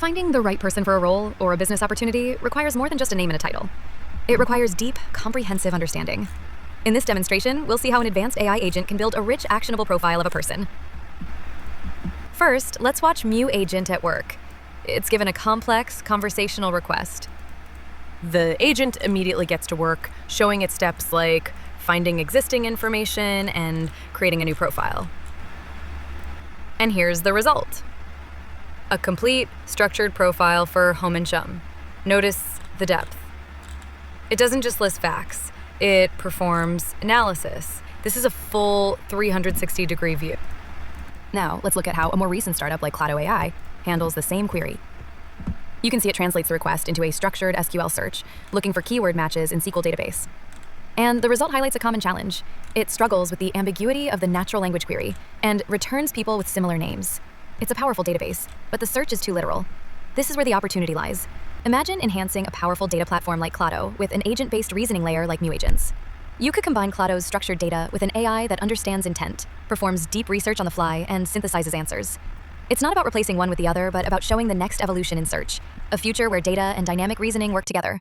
Finding the right person for a role or a business opportunity requires more than just a name and a title. It requires deep, comprehensive understanding. In this demonstration, we'll see how an advanced AI agent can build a rich, actionable profile of a person. First, let's watch Mew Agent at work. It's given a complex conversational request. The agent immediately gets to work, showing it steps like finding existing information and creating a new profile. And here's the result. A complete, structured profile for Home and Chum. Notice the depth. It doesn't just list facts, it performs analysis. This is a full 360-degree view. Now, let's look at how a more recent startup like Clado AI handles the same query. You can see it translates the request into a structured SQL search, looking for keyword matches in SQL database. And the result highlights a common challenge. It struggles with the ambiguity of the natural language query and returns people with similar names. It's a powerful database, but the search is too literal. This is where the opportunity lies. Imagine enhancing a powerful data platform like Clado with an agent-based reasoning layer like Mew Agents. You could combine Clado's structured data with an AI that understands intent, performs deep research on the fly, and synthesizes answers. It's not about replacing one with the other, but about showing the next evolution in search, a future where data and dynamic reasoning work together.